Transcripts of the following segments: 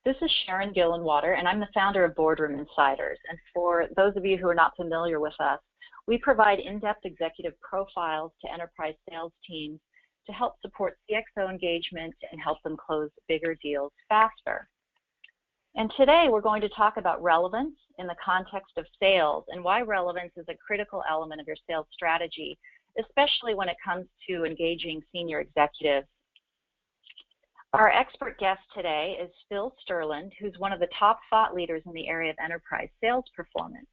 This is Sharon Gillenwater, and I'm the founder of Boardroom Insiders. And for those of you who are not familiar with us, we provide in-depth executive profiles to enterprise sales teams to help support CXO engagement and help them close bigger deals faster. And today we're going to talk about relevance in the context of sales and why relevance is a critical element of your sales strategy, especially when it comes to engaging senior executives. Our expert guest today is Phil Sterland, who's one of the top thought leaders in the area of enterprise sales performance.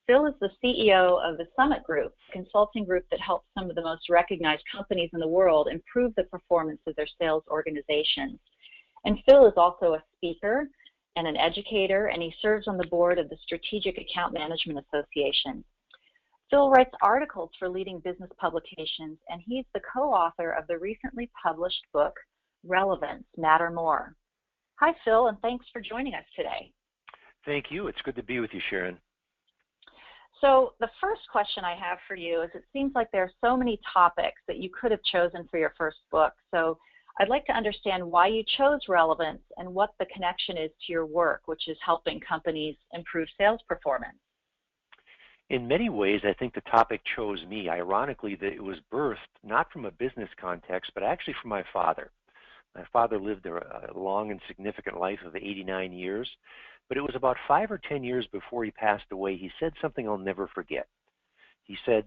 Phil is the CEO of the Summit Group, a consulting group that helps some of the most recognized companies in the world improve the performance of their sales organizations. And Phil is also a speaker and an educator, and he serves on the board of the Strategic Account Management Association. Phil writes articles for leading business publications, and he's the co-author of the recently published book, Relevance, Matter More. Hi, Phil, and thanks for joining us today. Thank you. It's good to be with you, Sharon. So the first question I have for you is, it seems like there are so many topics that you could have chosen for your first book. So I'd like to understand why you chose relevance and what the connection is to your work, which is helping companies improve sales performance. In many ways, I think the topic chose me. Ironically, that it was birthed not from a business context, but actually from my father. My father lived a long and significant life of 89 years, but it was about 5 or 10 years before he passed away, he said something I'll never forget. He said,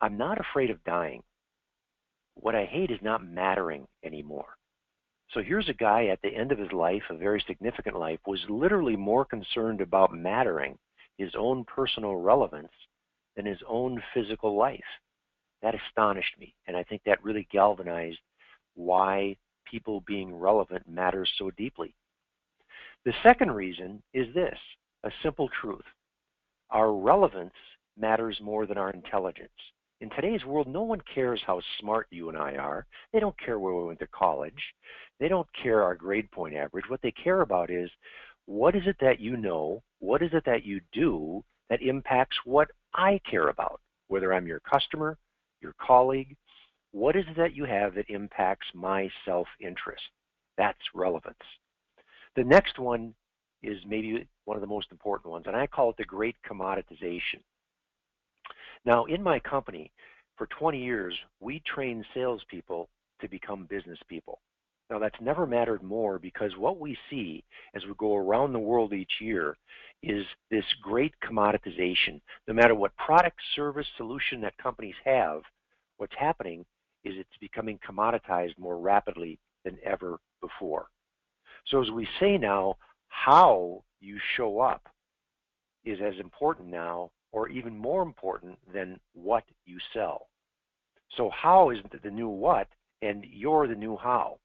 "I'm not afraid of dying. What I hate is not mattering anymore." So here's a guy at the end of his life, a very significant life, was literally more concerned about mattering, his own personal relevance, than his own physical life. That astonished me, and I think that really galvanized why people being relevant matters so deeply. The second reason is this, a simple truth. Our relevance matters more than our intelligence. In today's world, no one cares how smart you and I are. They don't care where we went to college. They don't care our grade point average. What they care about is, what is it that you know, what is it that you do that impacts what I care about, whether I'm your customer, your colleague. What is it that you have that impacts my self-interest? That's relevance. The next one is maybe one of the most important ones, and I call it the great commoditization. Now, in my company, for 20 years, we train salespeople to become business people. Now, that's never mattered more, because what we see as we go around the world each year is this great commoditization. No matter what product, service, solution that companies have, what's happening is it's becoming commoditized more rapidly than ever before. So as we say now, how you show up is as important now, or even more important, than what you sell. So how is the new what, and you're the new how.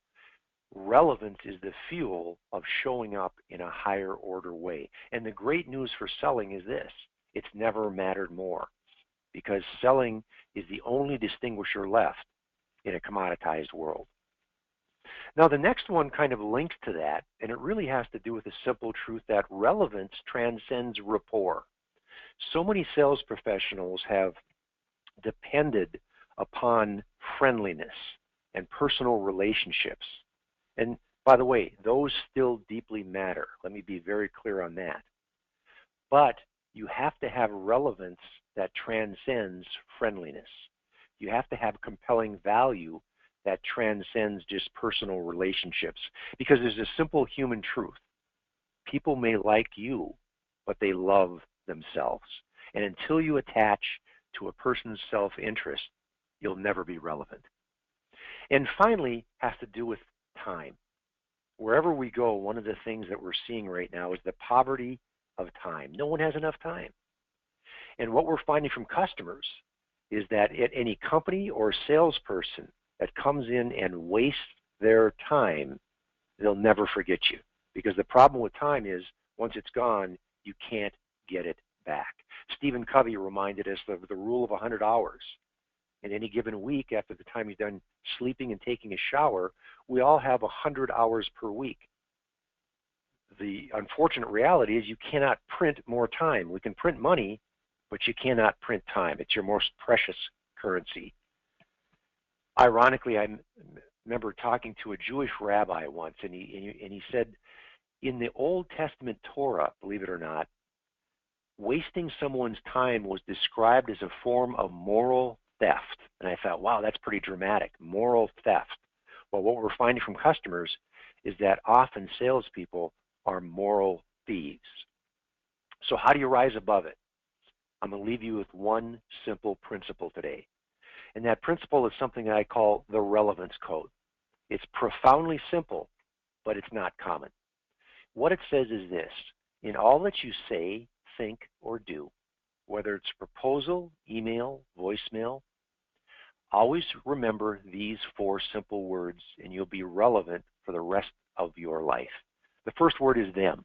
Relevance is the fuel of showing up in a higher order way. And the great news for selling is this: it's never mattered more, because selling is the only distinguisher left in a commoditized world. Now, the next one kind of links to that, and it really has to do with the simple truth that relevance transcends rapport. So many sales professionals have depended upon friendliness and personal relationships. And by the way, those still deeply matter. Let me be very clear on that. But you have to have relevance that transcends friendliness. You have to have compelling value that transcends just personal relationships. Because there's a simple human truth. People may like you, but they love themselves. And until you attach to a person's self-interest, you'll never be relevant. And finally, has to do with time. Wherever we go, one of the things that we're seeing right now is the poverty of time. No one has enough time. And what we're finding from customers is that at any company or salesperson that comes in and wastes their time, they'll never forget you. Because the problem with time is, once it's gone, you can't get it back. Stephen Covey reminded us of the rule of 100 hours. In any given week, after the time you're done sleeping and taking a shower, we all have 100 hours per week. The unfortunate reality is you cannot print more time. We can print money, but you cannot print time. It's your most precious currency. Ironically, I remember talking to a Jewish rabbi once, and he said, In the Old Testament Torah, believe it or not, wasting someone's time was described as a form of moral theft. And I thought, wow, that's pretty dramatic, moral theft. Well, what we're finding from customers is that often salespeople are moral thieves. So how do you rise above it? I'm going to leave you with one simple principle today. And that principle is something that I call the relevance code. It's profoundly simple, but it's not common. What it says is this: in all that you say, think, or do, whether it's proposal, email, voicemail, always remember these 4 simple words and you'll be relevant for the rest of your life. The first word is them.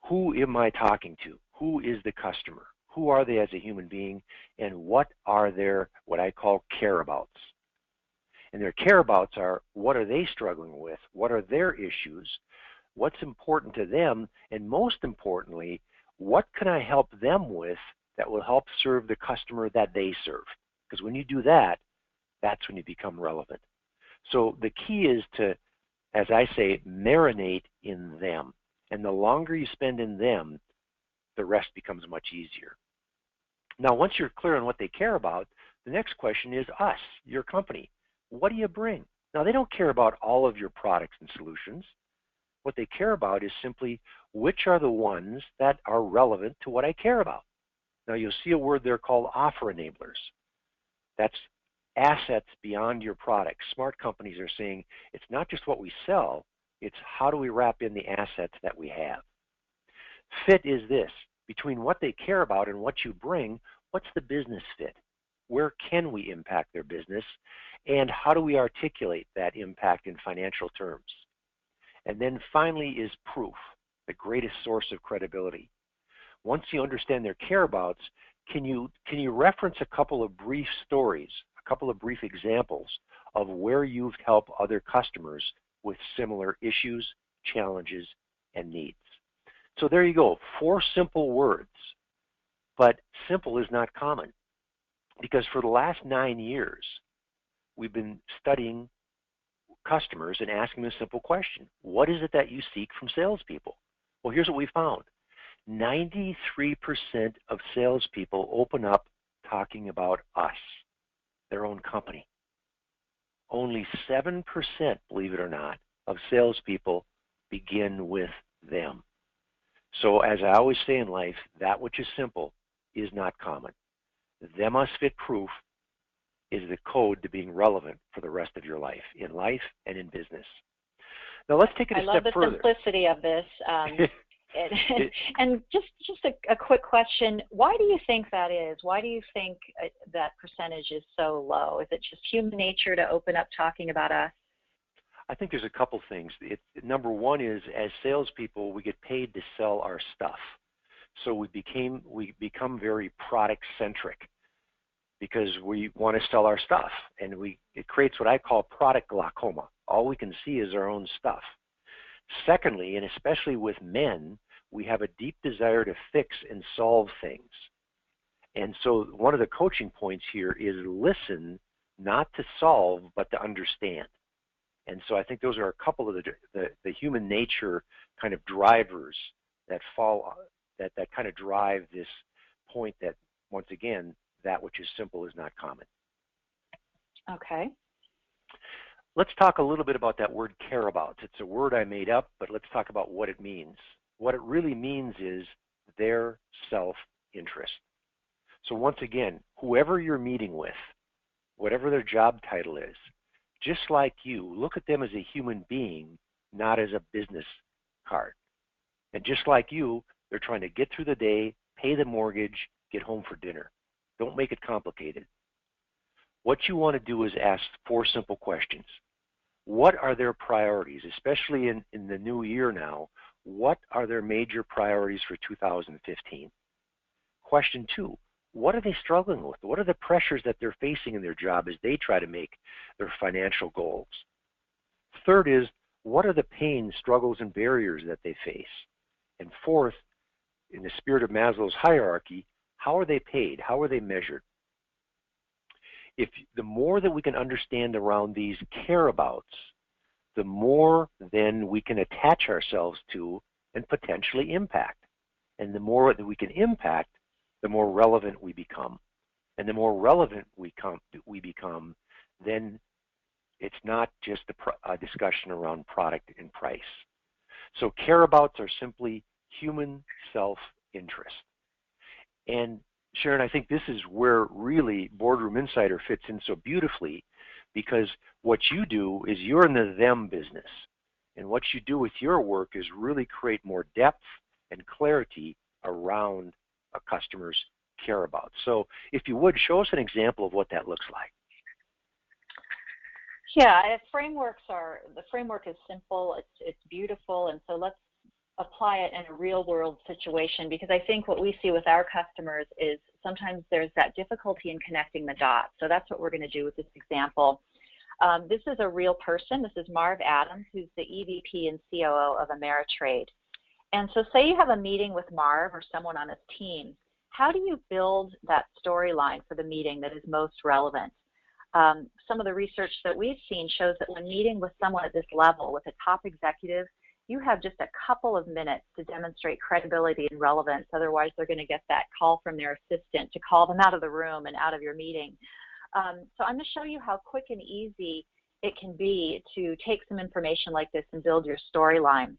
Who am I talking to? Who is the customer? Who are they as a human being? And what are their, what I call, careabouts? And their careabouts are, what are they struggling with? What are their issues? What's important to them? And most importantly, what can I help them with that will help serve the customer that they serve? Because when you do that, that's when you become relevant. So the key is to, as I say, marinate in them. And the longer you spend in them, the rest becomes much easier. Now, once you're clear on what they care about, the next question is us, your company. What do you bring? Now, they don't care about all of your products and solutions. What they care about is simply which are the ones that are relevant to what I care about. Now, you'll see a word there called offer enablers. That's assets beyond your product. Smart companies are saying it's not just what we sell, it's how do we wrap in the assets that we have. Fit is this: between what they care about and what you bring, what's the business fit? Where can we impact their business? And how do we articulate that impact in financial terms? And then finally is proof, the greatest source of credibility. Once you understand their careabouts, can you reference a couple of brief stories, a couple of brief examples of where you've helped other customers with similar issues, challenges, and needs? So there you go, 4 simple words. But simple is not common, because for the last 9 years, we've been studying customers and asking them a simple question: what is it that you seek from salespeople? Well, here's what we found. 93% of salespeople open up talking about us, their own company. Only 7%, believe it or not, of salespeople begin with them. So as I always say in life, that which is simple is not common. Them must fit proof is the code to being relevant for the rest of your life, in life and in business. Now let's take it a step further. I love the simplicity of this. And just a quick question: why do you think that is? Why do you think that percentage is so low? Is it just human nature to open up talking about us? I think there's a couple things. Number one is, as salespeople, we get paid to sell our stuff. So we become very product centric because we want to sell our stuff, and it creates what I call product glaucoma. All we can see is our own stuff. Secondly, and especially with men, we have a deep desire to fix and solve things. And so one of the coaching points here is listen, not to solve, but to understand. And so I think those are a couple of the human nature kind of drivers that that kind of drive this point that, once again, that which is simple is not common. Okay. Let's talk a little bit about that word careabouts. It's a word I made up, but let's talk about what it means. What it really means is their self-interest. So once again, whoever you're meeting with, whatever their job title is, just like you, look at them as a human being, not as a business card. And just like you, they're trying to get through the day, pay the mortgage, get home for dinner. Don't make it complicated. What you want to do is ask 4 simple questions. What are their priorities, especially in the new year now? What are their major priorities for 2015? Question 2, what are they struggling with? What are the pressures that they're facing in their job as they try to make their financial goals? Third is, what are the pains, struggles, and barriers that they face? And fourth, in the spirit of Maslow's hierarchy, how are they paid? How are they measured? The more that we can understand around these careabouts, the more then we can attach ourselves to and potentially impact. And the more that we can impact, the more relevant we become. And the more relevant we become, then it's not just a discussion around product and price. So care abouts are simply human self-interest. And Sharon, I think this is where really Boardroom Insider fits in so beautifully, because what you do is you're in the them business. And what you do with your work is really create more depth and clarity around a customer's care about. So if you would, show us an example of what that looks like. Yeah, the framework is simple, it's beautiful, and so let's apply it in a real world situation, because I think what we see with our customers is sometimes there's that difficulty in connecting the dots. So that's what we're going to do with this example. This is a real person. This is Marv Adams, who's the EVP and COO of Ameritrade. And so say you have a meeting with Marv or someone on his team. How do you build that storyline for the meeting that is most relevant? Some of the research that we've seen shows that when meeting with someone at this level, with a top executive, you have just a couple of minutes to demonstrate credibility and relevance. Otherwise, they're going to get that call from their assistant to call them out of the room and out of your meeting. So I'm going to show you how quick and easy it can be to take some information like this and build your storyline.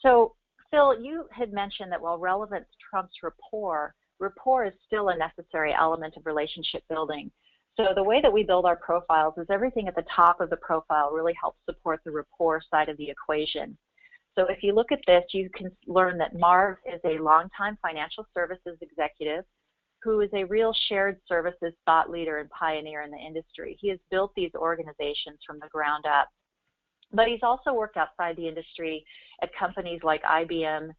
So Phil, you had mentioned that while relevance trumps rapport, rapport is still a necessary element of relationship building. So the way that we build our profiles is everything at the top of the profile really helps support the rapport side of the equation. So if you look at this, you can learn that Marv is a longtime financial services executive who is a real shared services thought leader and pioneer in the industry. He has built these organizations from the ground up. But he's also worked outside the industry at companies like IBM,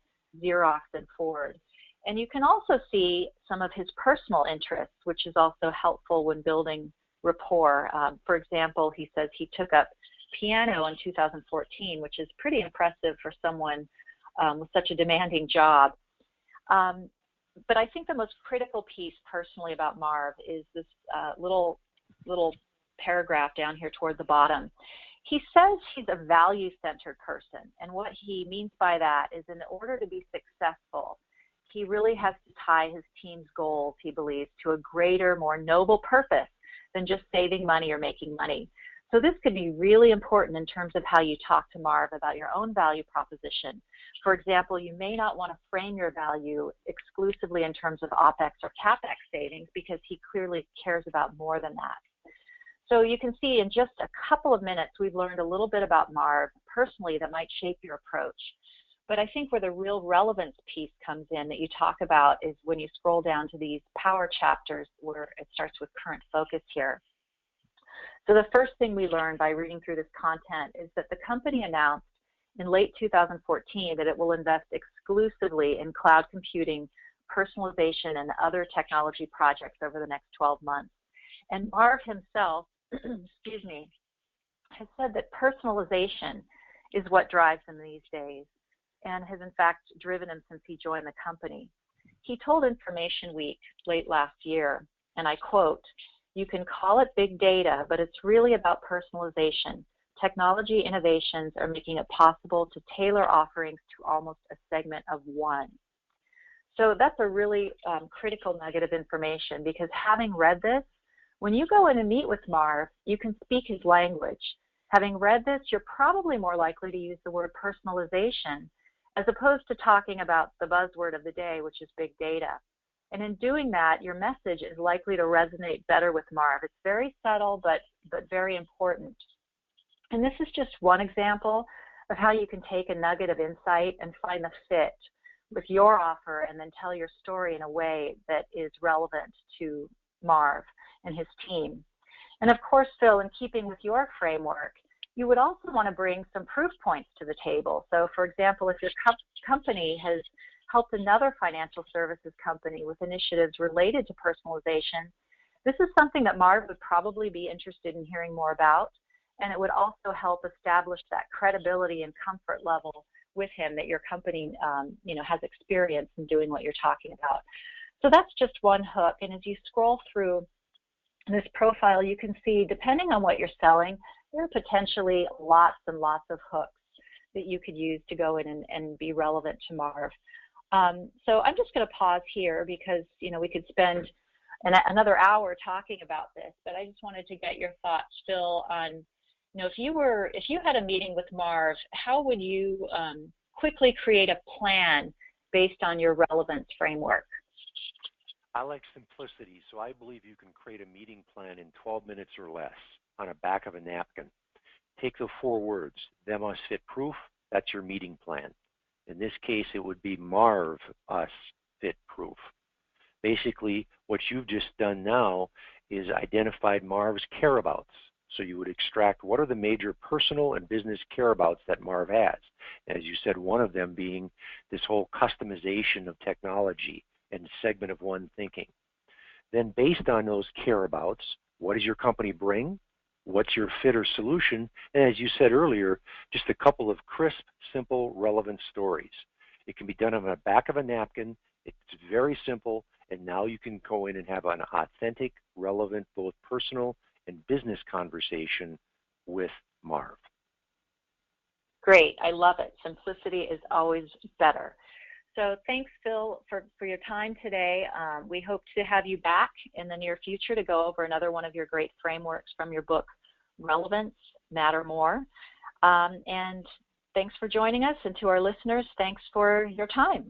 Xerox, and Ford. And you can also see some of his personal interests, which is also helpful when building rapport. For example, he says he took up piano in 2014, which is pretty impressive for someone with such a demanding job. But I think the most critical piece personally about Marv is this little paragraph down here toward the bottom. He says he's a value-centered person, and what he means by that is in order to be successful, he really has to tie his team's goals, he believes, to a greater, more noble purpose than just saving money or making money. So this could be really important in terms of how you talk to Marv about your own value proposition. For example, you may not want to frame your value exclusively in terms of OPEX or CAPEX savings, because he clearly cares about more than that. So you can see in just a couple of minutes, we've learned a little bit about Marv personally that might shape your approach. But I think where the real relevance piece comes in that you talk about is when you scroll down to these power chapters where it starts with current focus here. So the first thing we learned by reading through this content is that the company announced in late 2014 that it will invest exclusively in cloud computing, personalization, and other technology projects over the next 12 months. And Marv himself, excuse me, has said that personalization is what drives him these days and has in fact driven him since he joined the company. He told Information Week late last year, and I quote, "You can call it big data, but it's really about personalization. Technology innovations are making it possible to tailor offerings to almost a segment of one." So that's a really critical nugget of information, because having read this, when you go in and meet with Marv, you can speak his language. Having read this, you're probably more likely to use the word personalization as opposed to talking about the buzzword of the day, which is big data. And in doing that, your message is likely to resonate better with Marv. It's very subtle, but very important. And this is just one example of how you can take a nugget of insight and find the fit with your offer and then tell your story in a way that is relevant to Marv and his team. And of course, Phil, in keeping with your framework, you would also want to bring some proof points to the table. So for example, if your company has helped another financial services company with initiatives related to personalization, this is something that Marv would probably be interested in hearing more about, and it would also help establish that credibility and comfort level with him that your company has experience in doing what you're talking about. So that's just one hook, and as you scroll through this profile, you can see, depending on what you're selling, there are potentially lots and lots of hooks that you could use to go in and be relevant to Marv. So I'm just going to pause here because, we could spend another hour talking about this, but I just wanted to get your thoughts, Phil, on, if you had a meeting with Marv, how would you quickly create a plan based on your relevance framework? I like simplicity, so I believe you can create a meeting plan in 12 minutes or less on the back of a napkin. Take the 4 words, them us fit proof, that's your meeting plan. In this case, it would be Marv us fit proof. Basically, what you've just done now is identified Marv's careabouts. So you would extract what are the major personal and business careabouts that Marv has. As you said, one of them being this whole customization of technology and segment of one thinking. Then based on those careabouts, what does your company bring? What's your fit or solution? And as you said earlier, just a couple of crisp, simple, relevant stories. It can be done on the back of a napkin. It's very simple, and now you can go in and have an authentic, relevant, both personal and business conversation with Marv. Great, I love it. Simplicity is always better. So thanks, Phil, for your time today. We hope to have you back in the near future to go over another one of your great frameworks from your book, Relevance, Matter More. And thanks for joining us, and to our listeners, thanks for your time.